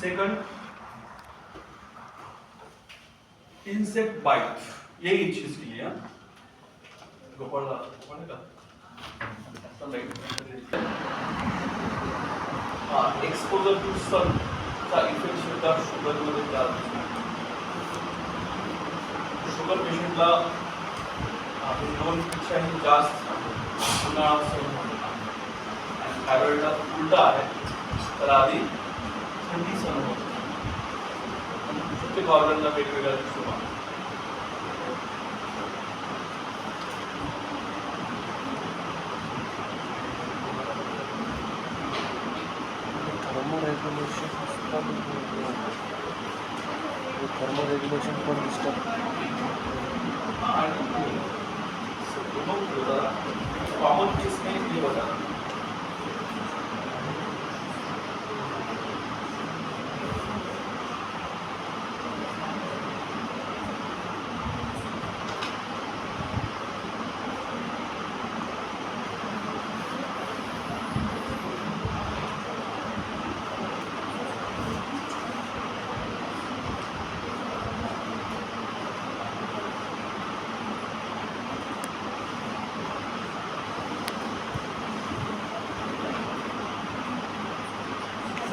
Second insect bite, यही चीज के लिए गोपाल का एक्सपोजर टू सन चा इफेक्ट सुद्धा शुगर मध्ये जातो. शुगर पेशंटला 2 पेक्षाही जास्त उन्हाळा सहन होतो आणि थायरॉइडला उलटा आहे तर आधी थंडी सहन होते. प्रत्येक ऑर्गनला वेगवेगळ्या दिसतो. thermoregulation पण disturb. कॉमन केस में ये होता है.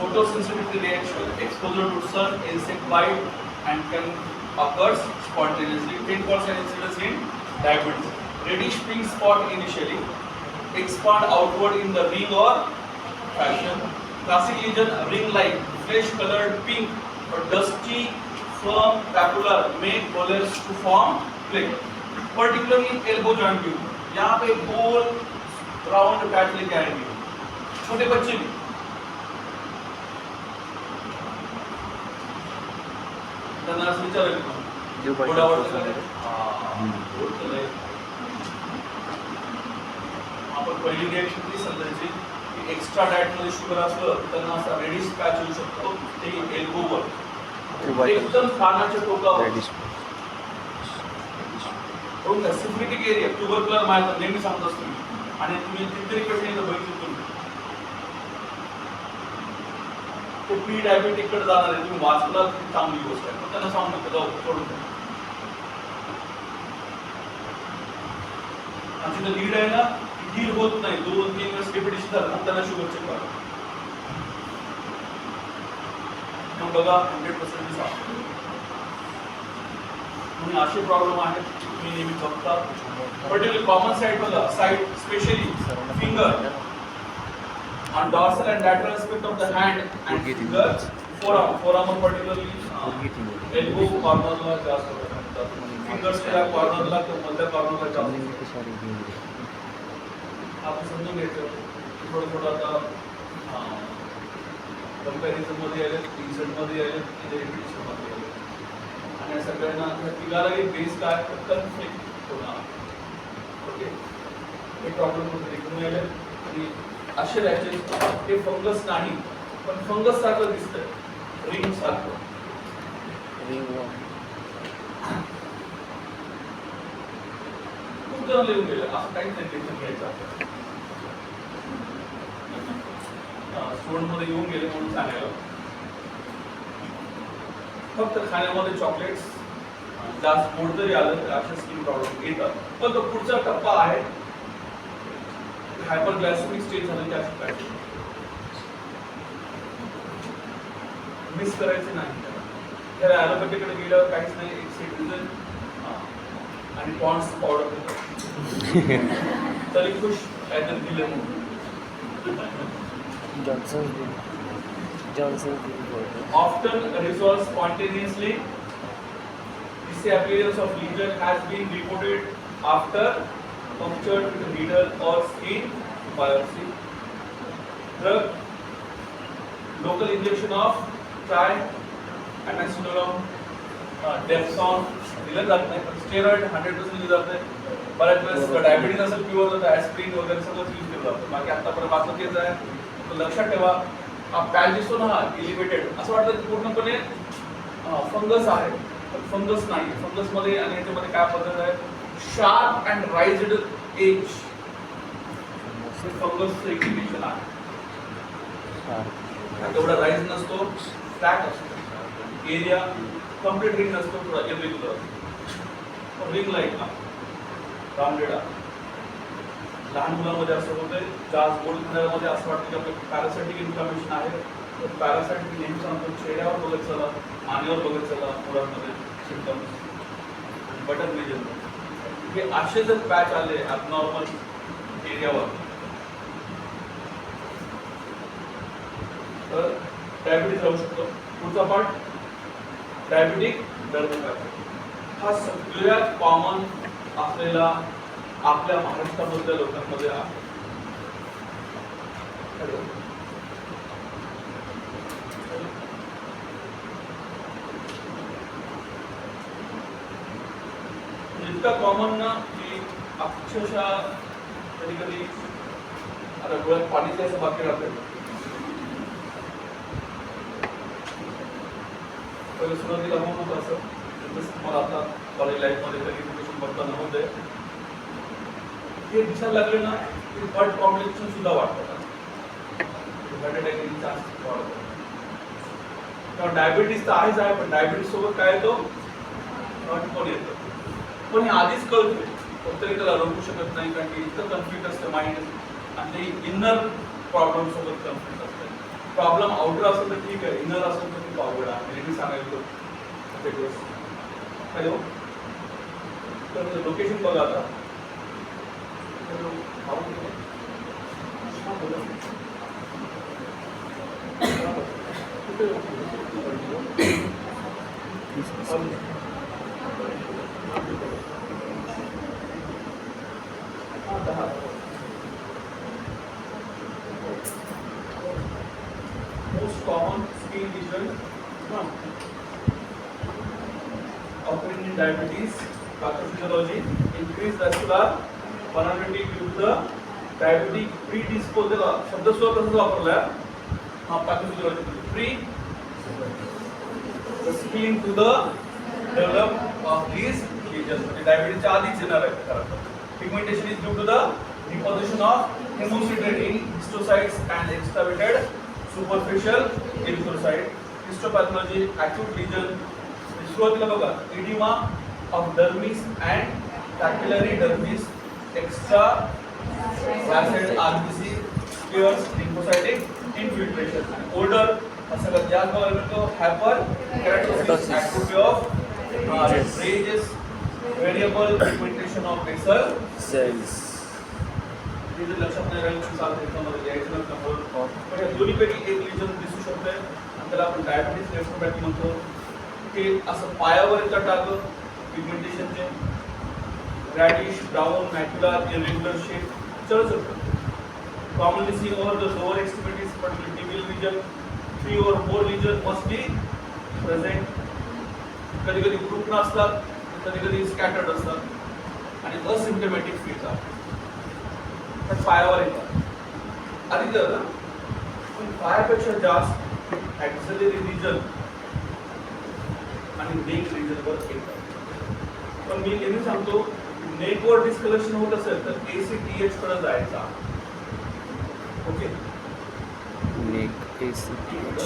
Photosensitivity reaction, exposure to sun, insect bite, and can occur spontaneously. 10% incidence in diabetes. Reddish pink spot initially, expand outward in the ring or fashion. Classic lesion, ring-like, flesh-colored pink or dusty, firm papilla may coalesce to form plaque. Particularly in elbow joint view. यहाँ पे गोल round पैच लेके आएंगे. छोटे बच्चे भी त्यांना असं विचारायचं थोडा आवडतं आपण पहिली रिएक्शन ती समजायची की एक्स्ट्रा डाएट मध्ये शुगर असलं त्यांना असा रेडिश पॅच होऊ शकतो. ते एल्बोवर एकदम कानाच्या टोकावर सिम्पॅथेटिक एरिया ट्यूबरक्युलर मायलिन नेहमी सांगत असतो मी. आणि तुम्ही कितीतरी पेशंट बघितलं तुम्ही तो प्री डायबिटिक कडे जाणार आहे. तुम्ही वाचला चांगली गोष्ट आहे पण त्यांना सांगू नका जाऊ सोडून द्या. आमची तर लीड आहे ना हील होत नाही 2-3 वेळेस रिपिटेशन झालं मग त्यांना शुगर चेक करा. मग बघा 100% सांगतो. म्हणून असे प्रॉब्लेम आहेत तुम्ही नेहमी बघता. पर्टिक्युलर कॉमन साइड बघा side specially finger on dorsal and lateral aspect of the hand and finger, forearm particularly elbow corner ला जास्त होतात. fingers च्या corner ला किंवा मध्य corner ला जास्त. आपण समजून घ्यायचं थोडं आता कंपॅरिझन मध्ये आले, रिझल्ट मध्ये आले, इलेक्ट्रिशियन मध्ये आले आणि सगळ्यांना तिघाला एक बेस काय कन्फ्लिक्ट होणार. ओके हे प्रॉब्लेम होते देखून आले आणि असे रॅचेस हे फंगस नाही पण फंगस सारखं दिसतंय रिंग सारखं. खूप जण लिहून गेले असं काहीच नाही टेन्शन घ्यायचं. स्टुडंट मध्ये येऊन गेले म्हणून सांगायला. फक्त खाण्यामध्ये चॉकलेट्स जास्त पोट जरी आलं तर अशा स्किन प्रॉब्लेम येतात. पण तो पुढचा टप्पा आहे हायपरग्लायसेमिक स्टेज झालं की असं काय मिस करायचं नाही. त्याला ॲलोपॅथीकडे गेल्यावर काहीच नाही एक सिट्रिजन आणि पॉन्ड्स पावडर तरी खुश ॲडर दिलं often resolves spontaneously. Disappearance of lesion has been reported after punctured with a needle or skin biopsy. Drug, local injection of triamcinolone, Dexon दिलं जात नाही पण स्टेरॉइड 100% दिलं जात नाही. बऱ्याच वेळेस डायबिटीज असेल प्युअर तर ॲस्पिरिन वगैरे सगळं यूज केलं जातं. बाकी आतापर्यंत वाचत येत आहे तर लक्षात ठेवा हा पॅच दिसतो ना हा एलिव्हेटेड असं वाटतं की पूर्णपणे फंगस आहे पण फंगस नाही. फंगस मध्ये आणि याच्यामध्ये काय पद्धत आहे sharp and raised edge fungus indication आहे. एवढा राइज नसतो फ्लॅट असतो, एरिया कम्प्लीट रिंग नसतो, थोडा इरेग्युलर रिंग लाईट ना राउंडेड आहे. लहान मुलांमध्ये असं होतं, जास्त गोल खाण्यामध्ये असं वाटतं की आपलं पॅरासायटिक इन्फ्लामेशन आहे. तर पॅरासायटिक नेहमी सांगतो चेहऱ्यावर बघत चला, मानेवर बघत चला, मुलांमध्ये सिम्पटम्स बटन रिजन हे असे जर पॅच आले ॲबनॉर्मल एरियावर तर डायबिटीज राहू शकतो. पुढचा पार्ट डायबिटिक डर्मोपॅथी. हा सगळ्यात कॉमन असलेला आपल्या महाराष्ट्रामधल्या लोकांमध्ये आहे. इतका कॉमन ना की अक्षरशः कधी कधी आता डोळ्यात पाणी जायचं बाकी राहतं. पहिले सुरुवातीला होत होतं असं, जसं मला आता कॉलेज लाईफमध्ये कधी एज्युकेशन बघताना होते हे दिसायला लागले ना की बर्ड कॉम्प्लिकेशन सुद्धा वाढतात, हार्ट अटॅकचे चान्सेस वाढतात. तेव्हा डायबिटीज तर आहेच आहे, पण डायबिटीज सोबत काय येतो हर्ट पण येतं. पण हे आधीच कळतं, तरी त्याला रोखू शकत नाही कारण की इतकं कन्फ्लिक्ट असतं माइंड आणि इनर प्रॉब्लेम सोबत कन्फ्लिक्ट असतं. प्रॉब्लेम आउटर असेल तर ठीक आहे, इनर असेल तर खूप अवघड आहे. मी सांगायचं हॅलो, तर लोकेशन बघा आता. Most common skin lesion occurring in diabetes, pathophysiology, increased vascular vulnerability due to the diabetic predisposal. शब्द सुद्धा तसंच वापरला हा pathophysiology pre the skin to the develop of these lesions. म्हणजे डायबिटीसच्या आधीच येणार आहे खरं. Pigmentation is due to the deposition of hemosiderin in histocytes and excavated superficial erythrocyte. Histopathology, acute lesion. सुरुवातीला बघा edema of dermis and capillary dermis, extra vascular RBC, smears, lymphocytic infiltration. And older सगळ्यात जास्त बघायला मिळतो hyper keratosis, atrophy of rages, variable pigmentation of basal cells. हे जर लक्षात नाही राहिलं तर चालतं, त्याच्यामध्ये यायचं नसतं. पण या दोन्हीपैकी एक लिजन दिसू शकते आणि त्याला आपण डायबिटीस नेफ्रोपॅथी म्हणतो. ते असं पायावर येतं टाकं पिगमेंटेशनचे, reddish, brown, macular, irregular shape चढ शकतो. Commonly seen over the lower extremities, particularly tibial region. 3 or more lesions must be present. कधी कधी ग्रुप नसतात, कधी कधी स्कॅटर्ड असतात आणि असिम्प्टमॅटिक फिरतात. तर पायावर येतात आधी जर पण पायापेक्षा जास्त ॲक्झिलरी रिजन आणि नेक रिजनवर येतात. पण मी नेहमी सांगतो नेकवर डिस्कलेक्शन होत असेल तर ACTH कडे जायचा. ओके, नेक ACTH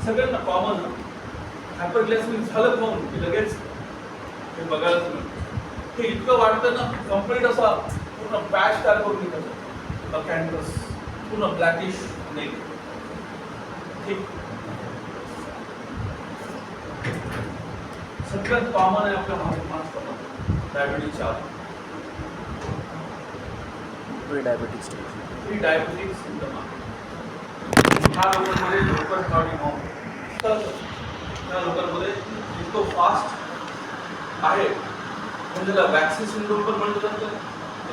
सगळ्यांना कॉमन हायपरग्लायसेमिक झालं खाऊन की लगेच हे बघायला मिळतं. हे इतकं वाटतं ना कम्प्लीट असा पूर्ण पॅच तयार करून निघायचं कॅन्व्हस पूर्ण ब्लॅकिश नेक. ठीक, सगळ्यात कॉमन आहे आपल्या महाराष्ट्रात डायबिटीसच्या प्री डायबिटिक सिम्पटम आहे. ह्या लोकांमध्ये लोकल बॉडी मॉम त्या लोकांमध्ये इतकं फास्ट आहे म्हणजे त्याला वॅक्सिन सिंड्रोम पण म्हणलं जातं.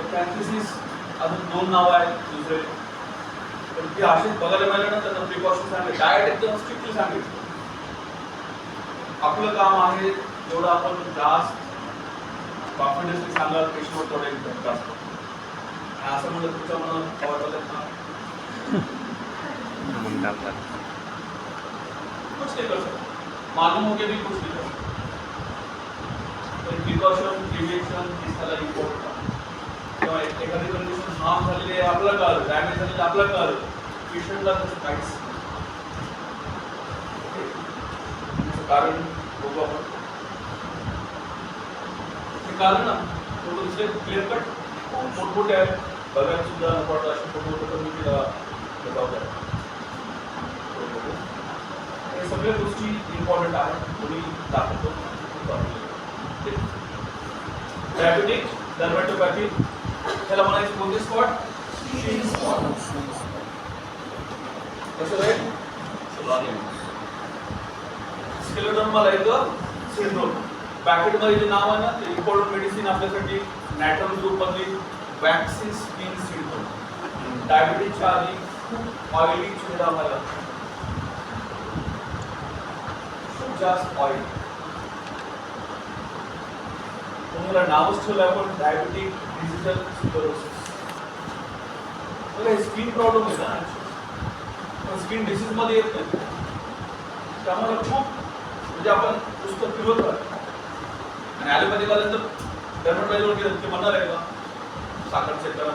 फ्रँकिसिस अजून 2 नावं आहेत दुसरे, पण ते असेच बघायला मिळाले ना त्यांना प्रिकॉशन सांगितलं, डाएट एकदम स्ट्रिक्टली सांगितलं. आपलं काम आहे जेवढं आपण जास्त कॉन्फिडन्सली सांगाल पेशंटवर तेवढं एकदम जास्त. आणि असं म्हणलं तुमच्या मनात आवडलं ना कुछ नहीं कर सकते, मालूम हो के भी कुछ नहीं कर सकते. प्रिकॉशन प्रिव्हेन्शन दिसायला इम्पॉर्टंट आहे. किंवा एखादी कंडिशन हार्म झालेली आहे आपल्याला कळलं, डॅमेज झालेली आहे आपल्याला कळलं, पेशंटला त्याचं काहीच कारण बघू आपण. हे कारण ना थोडं दुसरे क्लिअर कट मोठमोठे आहेत, बघायला सुद्धा नको असे मोठमोठे मी तिला जबाबदार. हे सगळ्या गोष्टी इम्पॉर्टंट आहेत, कोणी दाखवतो. डायबिटिक डर्मॅटोपॅथी त्याला म्हणायचं कोणते स्पॉट? शिन स्पॉट. कसं राहील? स्केलेटोडर्मा लाइक सिंड्रोम. पॅकेट मध्ये जे नाव आहे ना ते इम्पॉर्टंट मेडिसिन आपल्यासाठी नॅटल ग्रुप मधली वॅक्सिन स्किन सिंड्रोम. डायबिटीजच्या आधी खूप ऑइली चेहरा व्हायला, खूप जास्त ऑइल. तुम्हाला नावच ठेवलं आपण diabetic digital sclerosis. Skin problem आहे ना, पण स्किन डिसीज मध्ये येत नाही. त्यामुळे खूप म्हणजे आपण पुस्तक फिरवत राहतो आणि ॲलोपॅथिक आल्यानंतर डर्मॅटॉलॉजीवर गेलं ते म्हणणार आहे का साखर चेक करा.